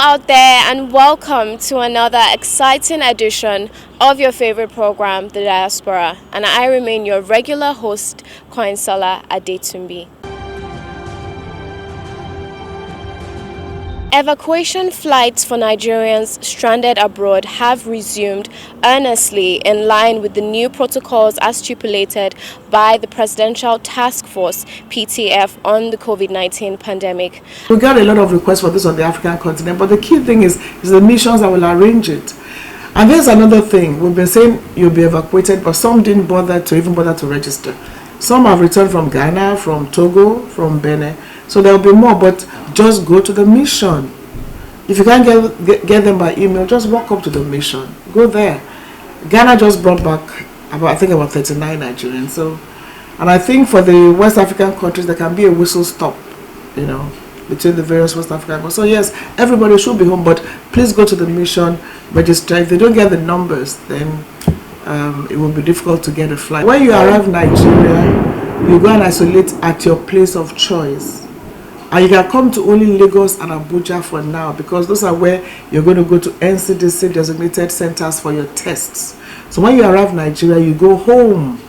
out there, and welcome to another exciting edition of your favorite program, The Diaspora. And I remain your regular host, Koinsola Adetumbi. Evacuation flights for Nigerians stranded abroad have resumed earnestly in line with the new protocols as stipulated by the Presidential Task Force, PTF, on the COVID-19 pandemic. We got a lot of requests for this on the African continent, but the key thing is the missions that will arrange it. And there's another thing. We've been saying you'll be evacuated, but some didn't bother to register. Some have returned from Ghana, from Togo, from Benin. So there will be more, but just go to the mission. If you can't get them by email, just walk up to the mission. Go there. Ghana just brought back about 39 Nigerians. So, and I think for the West African countries, there can be a whistle stop, between the various West African countries. So yes, everybody should be home, but please go to the mission, register. If they don't get the numbers, then it will be difficult to get a flight. When you arrive in Nigeria, you go and isolate at your place of choice. And you can come to only Lagos and Abuja for now, because those are where you're going to go to NCDC designated centers for your tests. So when you arrive in Nigeria, you go home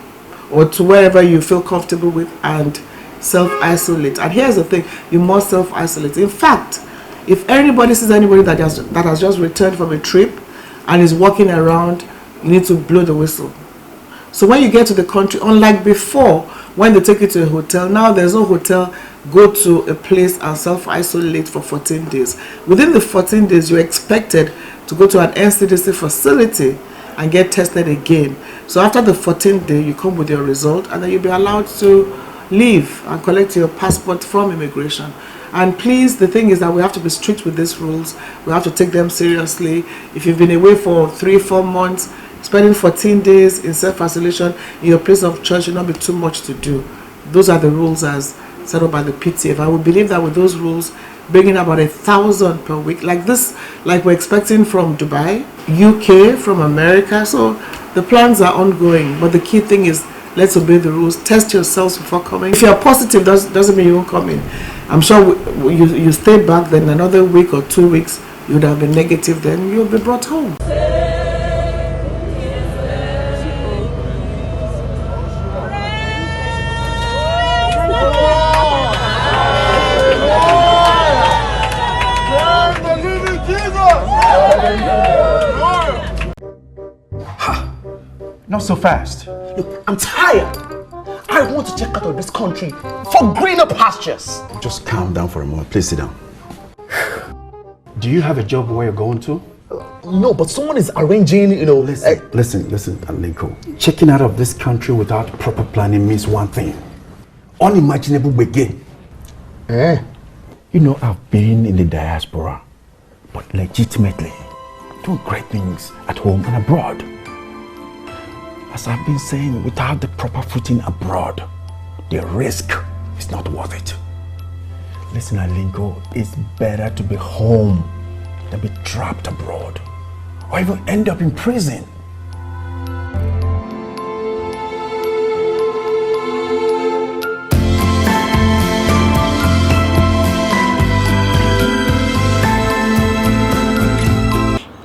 or to wherever you feel comfortable with and self-isolate. And here's the thing, you must self-isolate. In fact, if anybody sees anybody that has just returned from a trip and is walking around, you need to blow the whistle. So when you get to the country, unlike before, when they take you to a hotel, now there's no hotel. Go to a place and self-isolate for 14 days. Within the 14 days, you're expected to go to an NCDC facility and get tested again. So after the 14th day, you come with your result, and then you'll be allowed to leave and collect your passport from immigration. And please, the thing is that we have to be strict with these rules. We have to take them seriously. If you've been away for 3-4 months, spending 14 days in self-isolation in your place of choice should not be too much to do. Those are the rules as set up by the PTF. I would believe that with those rules, bringing about 1,000 per week, like we're expecting from Dubai, UK, from America. So the plans are ongoing, but the key thing is let's obey the rules. Test yourselves before coming. If you're positive, doesn't mean you won't come in. I'm sure you stay back, then another week or 2 weeks, you would have been negative, then you'll be brought home. Not so fast. Look, I'm tired. I want to check out of this country for greener pastures. Just calm down for a moment. Please sit down. Do you have a job where you're going to? No, but someone is arranging, Listen, Alinko. Checking out of this country without proper planning means one thing. Unimaginable begin. I've been in the diaspora, but legitimately doing great things at home and abroad. As I've been saying, without the proper footing abroad, the risk is not worth it. Listen, Alinko, it's better to be home than be trapped abroad, or even end up in prison.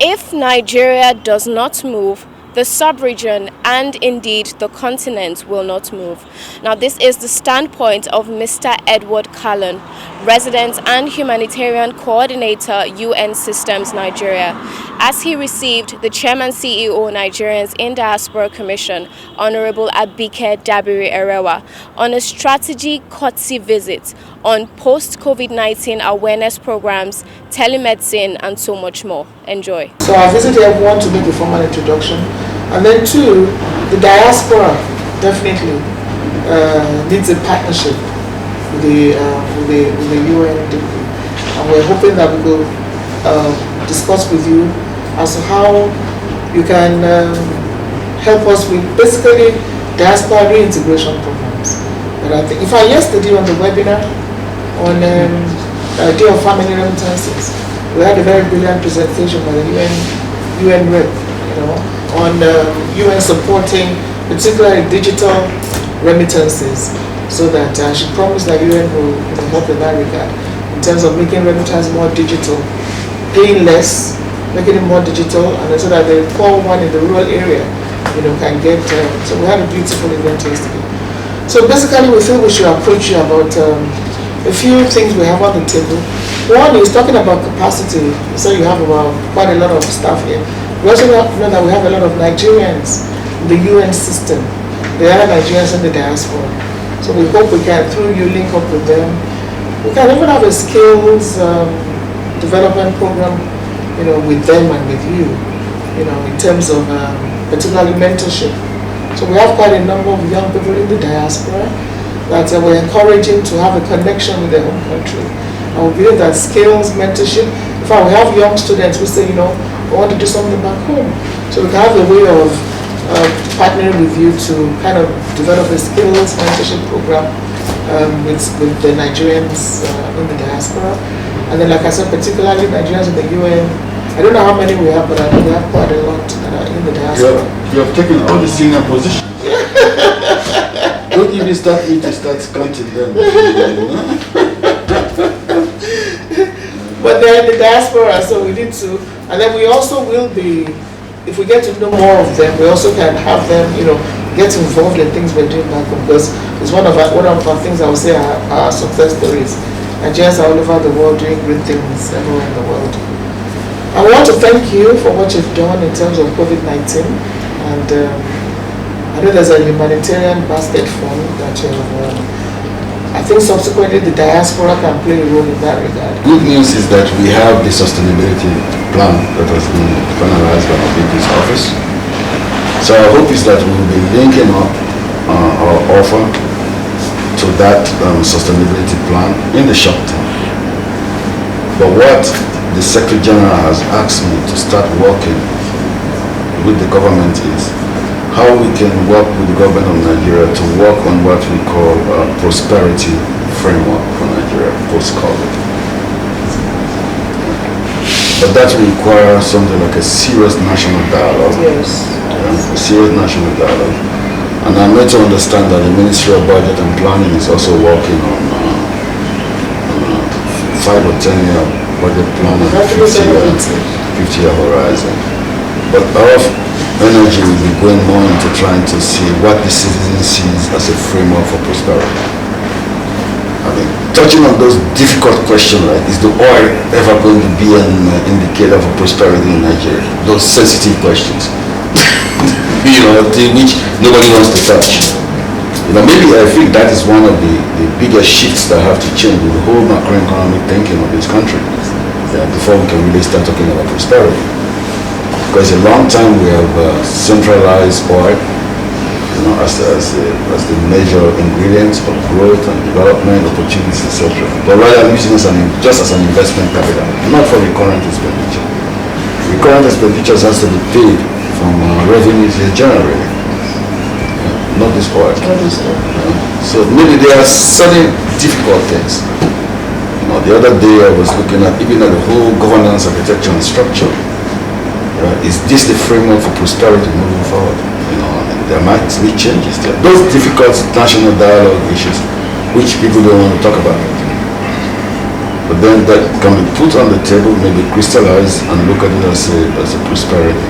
If Nigeria does not move, the sub-region and indeed the continent will not move. Now, this is the standpoint of Mr. Edward Callan, Resident and Humanitarian Coordinator, UN Systems Nigeria, as he received the Chairman CEO Nigerians in Diaspora Commission, Honorable Abike Dabiri Erewa, on a strategy courtesy visit on post-COVID-19 awareness programs, telemedicine, and so much more. Enjoy. So I visited everyone to make a formal introduction. And then two, the diaspora definitely needs a partnership with the UN. And we're hoping that we will discuss with you as to how you can help us with basically diaspora reintegration programs. But I think, yesterday on the webinar on the idea of family remittances, we had a very brilliant presentation by the UN rep, on UN supporting particularly digital remittances, so that she promised that UN will help in that regard in terms of making remittance more digital, paying less, making it more digital, and so that the poor one in the rural area, can get. So we had a beautiful event yesterday. So basically, we feel we should approach you about a few things we have on the table. One is talking about capacity. So you have quite a lot of staff here. We also know that we have a lot of Nigerians in the UN system. There are Nigerians in the diaspora. So we hope we can, through you, link up with them. We can even have a skills development program, with them and with you, in terms of particularly mentorship. So we have quite a number of young people in the diaspora that we're encouraging to have a connection with their home country. And we believe that skills, mentorship, in fact we have young students who say, we want to do something back home. So we can have a way of partnering with you to kind of develop a skills mentorship program with the Nigerians in the diaspora. And then, like I said, particularly Nigerians in the UN. I don't know how many we have, but I know we have quite a lot that are in the diaspora. You have taken all the senior positions. Don't even start me to start counting them. But they're in the diaspora, so we need to. And then we also will be, if we get to know more of them, we also can have them, get involved in things we're doing back home, because it's one of our things I would say are our success stories. Nigerians are all over the world doing great things everywhere in the world. I want to thank you for what you've done in terms of COVID-19, and I know there's a humanitarian basket fund that you have. I think subsequently the diaspora can play a role in that regard. Good news is that we have the sustainability plan that has been finalized by the VP's office. So our hope is that we will be linking up our offer to that sustainability plan in the short term. But what the Secretary General has asked me to start working with the government is how we can work with the government of Nigeria to work on what we call a prosperity framework for Nigeria post-COVID. But that will require something like a serious national dialogue. Yes. A serious national dialogue. And I'm made to understand that the Ministry of Budget and Planning is also working on 5 or 10 year budget plan and 50-year horizon. But our energy will be going more into trying to see what the citizen sees as a framework for prosperity. I mean, touching on those difficult questions, like, is the oil ever going to be an indicator for prosperity in Nigeria? Those sensitive questions, which nobody wants to touch. Maybe I think that is one of the biggest shifts that have to change in the whole macroeconomic thinking of this country before we can really start talking about prosperity. Because a long time we have centralized oil, as the major ingredient of growth and development opportunities, etc. But rather using it just as an investment capital, not for recurrent expenditure. Recurrent expenditures has to be paid from revenues they generate, not this oil. So maybe there are certain difficult things. The other day I was looking at even at the whole governance architecture and structure. Is this the framework for prosperity moving forward? And there might be changes there. Those difficult national dialogue issues, which people don't want to talk about. But then that can be put on the table, maybe crystallized, and look at it as a prosperity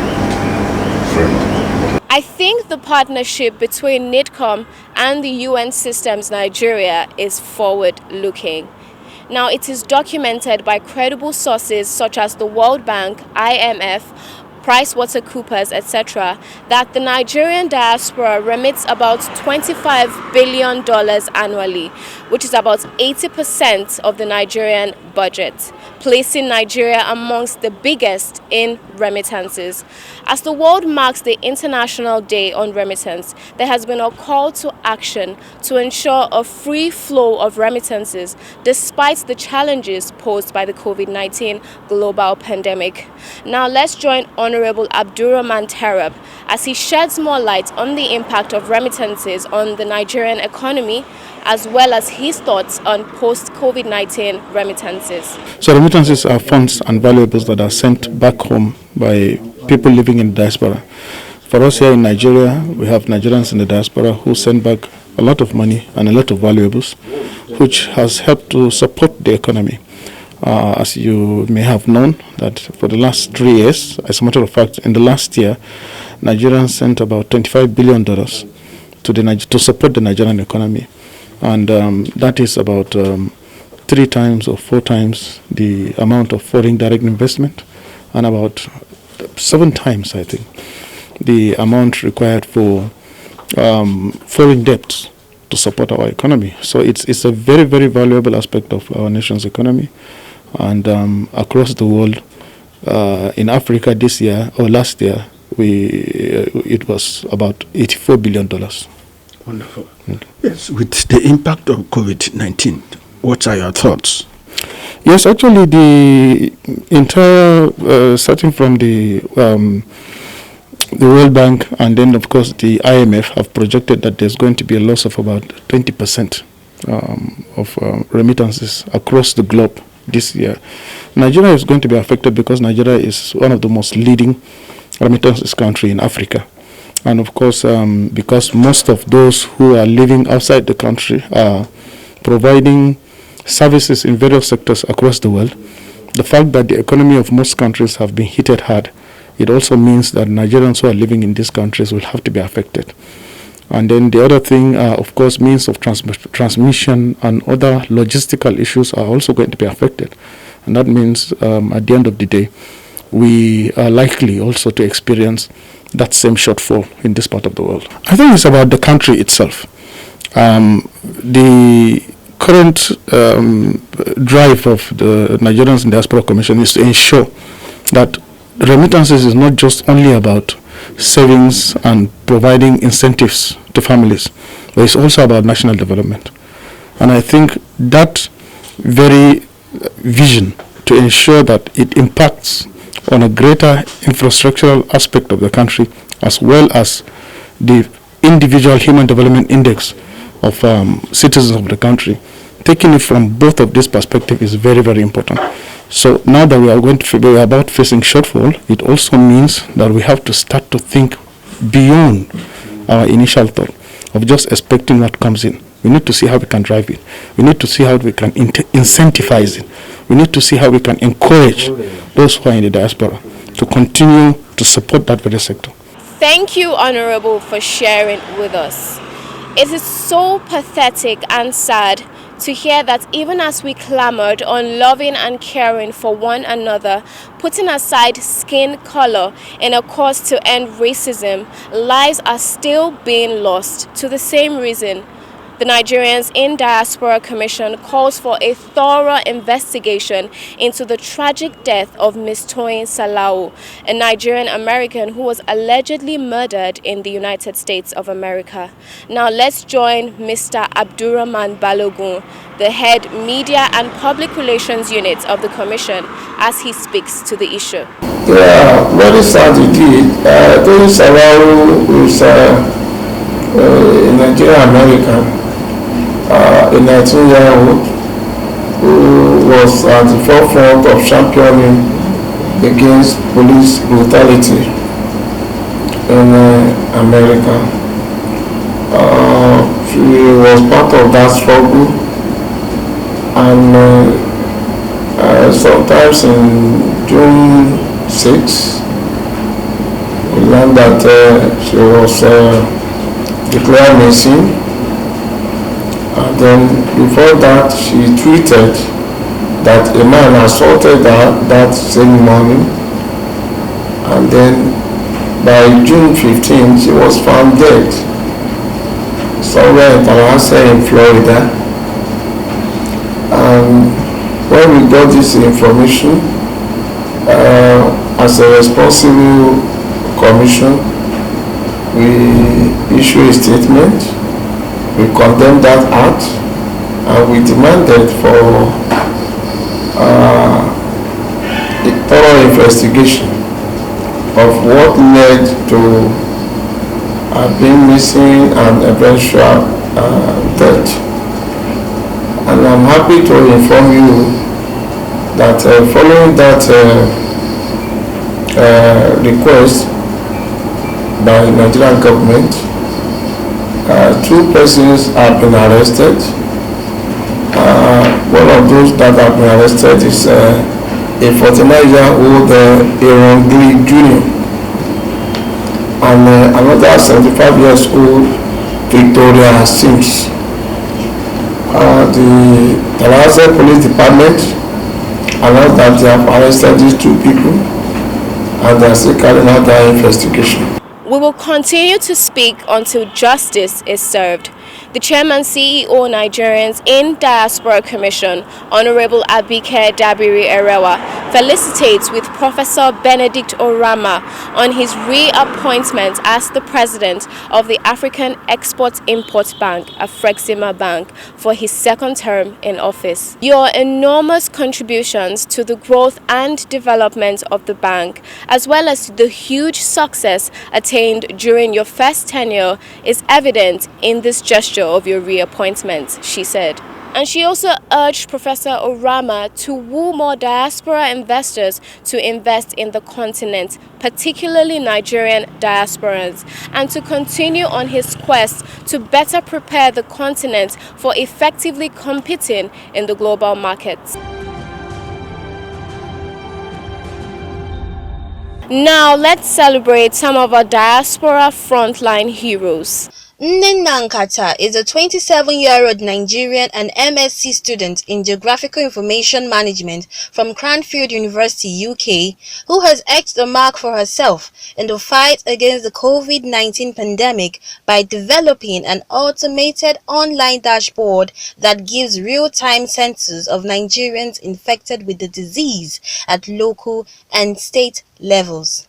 framework. I think the partnership between NIDCOM and the UN Systems Nigeria is forward-looking. Now, it is documented by credible sources such as the World Bank, IMF, PricewaterhouseCoopers, etc., that the Nigerian diaspora remits about $25 billion annually, which is about 80% of the Nigerian budget, placing Nigeria amongst the biggest in remittances. As the world marks the International Day on Remittance, there has been a call to action to ensure a free flow of remittances despite the challenges posed by the COVID-19 global pandemic. Now let's join Honorable Abdurrahman Tarab as he sheds more light on the impact of remittances on the Nigerian economy, as well as his thoughts on post-COVID-19 remittances. So remittances are funds and valuables that are sent back home by people living in diaspora. For us here in Nigeria, we have Nigerians in the diaspora who send back a lot of money and a lot of valuables, which has helped to support the economy. As you may have known, that for the last 3 years, as a matter of fact, in the last year, Nigerians sent about $25 billion to support the Nigerian economy. And that is about 3 times or 4 times the amount of foreign direct investment, and about 7 times, I think, the amount required for foreign debts to support our economy. So it's a very, very valuable aspect of our nation's economy. And across the world, in Africa this year or last year, it was about $84 billion. Wonderful. Yes, with the impact of COVID-19, what are your thoughts? Yes, actually, the entire, starting from the World Bank and then, of course, the IMF have projected that there's going to be a loss of about 20% of remittances across the globe this year. Nigeria is going to be affected because Nigeria is one of the most leading remittances country in Africa. And of course, because most of those who are living outside the country are providing services in various sectors across the world, the fact that the economy of most countries have been hit hard, it also means that Nigerians who are living in these countries will have to be affected. And then the other thing, of course, means of transmission and other logistical issues are also going to be affected. And that means at the end of the day, we are likely also to experience that same shortfall in this part of the world. I think it's about the country itself. The current drive of the Nigerians in Diaspora Commission is to ensure that remittances is not just only about savings and providing incentives to families, but it's also about national development. And I think that very vision to ensure that it impacts on a greater infrastructural aspect of the country, as well as the individual human development index of citizens of the country, taking it from both of these perspectives is very, very important. So now that we are about facing shortfall, it also means that we have to start to think beyond our initial thought of just expecting what comes in. We need to see how we can drive it. We need to see how we can incentivize it. We need to see how we can encourage those who are in the diaspora to continue to support that very sector. Thank you, Honorable, for sharing with us. It is so pathetic and sad to hear that even as we clamored on loving and caring for one another, putting aside skin color in a cause to end racism, lives are still being lost to the same reason. The Nigerians in Diaspora Commission calls for a thorough investigation into the tragic death of Ms. Toyin Salau, a Nigerian American who was allegedly murdered in the United States of America. Now let's join Mr. Abdurrahman Balogun, the head media and public relations unit of the commission, as he speaks to the issue. Yeah, very sad indeed. Toyin Salau is a Nigerian American. A 19-year-old who was at the forefront of championing against police brutality in America. She was part of that struggle, and sometimes in June 6, we learned that she was declared missing. And then before that, she tweeted that a man assaulted her that same morning. And then by June 15, she was found dead somewhere in Tallahassee in Florida. And when we got this information, as a responsible commission, we issued a statement. We condemned that act, and we demanded for a thorough investigation of what led to being missing and eventual death. And I'm happy to inform you that following that request by the Nigerian government, 2 persons have been arrested. one of those that have been arrested is a 49-year-old Aaron Glee Jr. and another 75 years old Victoria Sims. The Tallahassee Police Department announced that they have arrested these two people and they are still carrying out their investigation. We will continue to speak until justice is served. The Chairman CEO Nigerians in Diaspora Commission, Honorable Abike Dabiri Erewa, felicitates with Professor Benedict Orama on his reappointment as the President of the African Export-Import Bank, Afrexima Bank, for his second term in office. Your enormous contributions to the growth and development of the bank, as well as the huge success attained during your first tenure, is evident in this gesture of your reappointment, she said. And she also urged Professor Orama to woo more diaspora investors to invest in the continent, particularly Nigerian diasporans, and to continue on his quest to better prepare the continent for effectively competing in the global markets. Now let's celebrate some of our diaspora frontline heroes. Nnenna Nkata is a 27-year-old Nigerian and MSc student in Geographical Information Management from Cranfield University, UK, who has etched a mark for herself in the fight against the COVID-19 pandemic by developing an automated online dashboard that gives real-time census of Nigerians infected with the disease at local and state levels.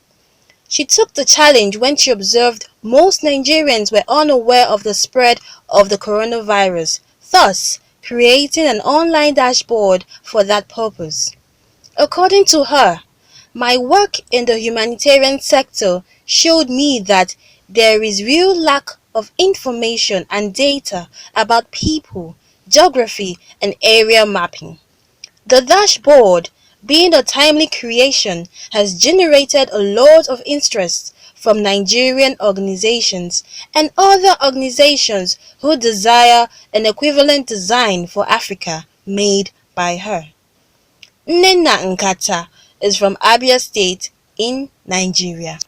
She took the challenge when she observed most Nigerians were unaware of the spread of the coronavirus, thus creating an online dashboard for that purpose. According to her, my work in the humanitarian sector showed me that there is real lack of information and data about people, geography, and area mapping. The dashboard, being a timely creation, has generated a lot of interest from Nigerian organizations and other organizations who desire an equivalent design for Africa made by her. Nnenna Nkata is from Abia State in Nigeria.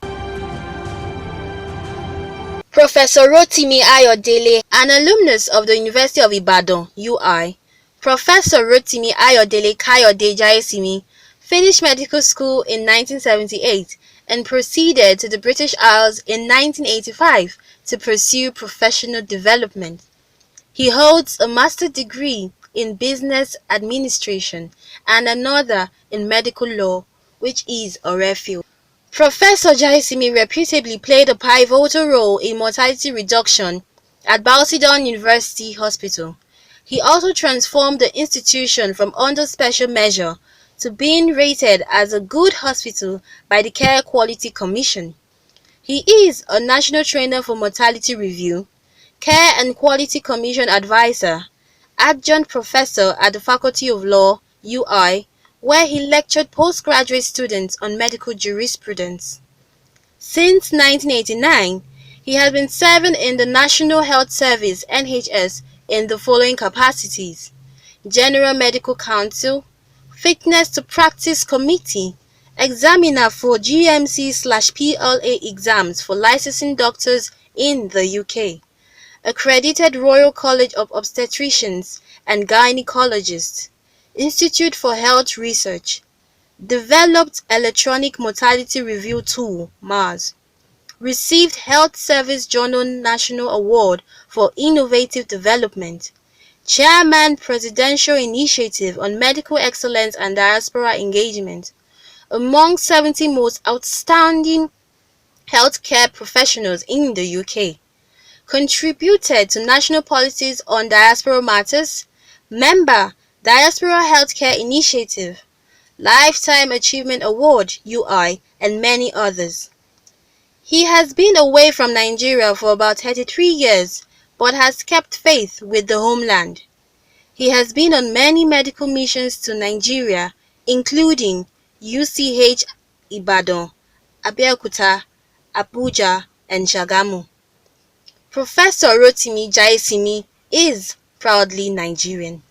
Professor Rotimi Ayodele, an alumnus of the University of Ibadan, UI, Professor Rotimi Ayodele Kayode Jayesimi finished medical school in 1978 and proceeded to the British Isles in 1985 to pursue professional development. He holds a master's degree in business administration and another in medical law, which is a refuge. Professor Jayesimi reputably played a pivotal role in mortality reduction at Balsidon University Hospital. He also transformed the institution from under special measure to being rated as a good hospital by the Care Quality Commission. He is a national trainer for mortality review, Care and Quality Commission advisor, adjunct professor at the Faculty of Law, UI, where he lectured postgraduate students on medical jurisprudence. Since 1989, he has been serving in the National Health Service (NHS) in the following capacities: General Medical Council, Fitness to Practice Committee, examiner for GMC/PLA exams for licensing doctors in the UK, accredited Royal College of Obstetricians and Gynecologists, Institute for Health Research, developed Electronic Mortality Review Tool (MARS), received Health Service Journal National Award for Innovative Development, Chairman Presidential Initiative on Medical Excellence and Diaspora Engagement, among 70 most outstanding healthcare professionals in the UK, contributed to national policies on diaspora matters, member Diaspora Healthcare Initiative, Lifetime Achievement Award UI, and many others. He has been away from Nigeria for about 33 years, but has kept faith with the homeland. He has been on many medical missions to Nigeria, including UCH Ibadan, Abeokuta, Abuja, and Shagamu. Professor Rotimi Jayesimi is proudly Nigerian.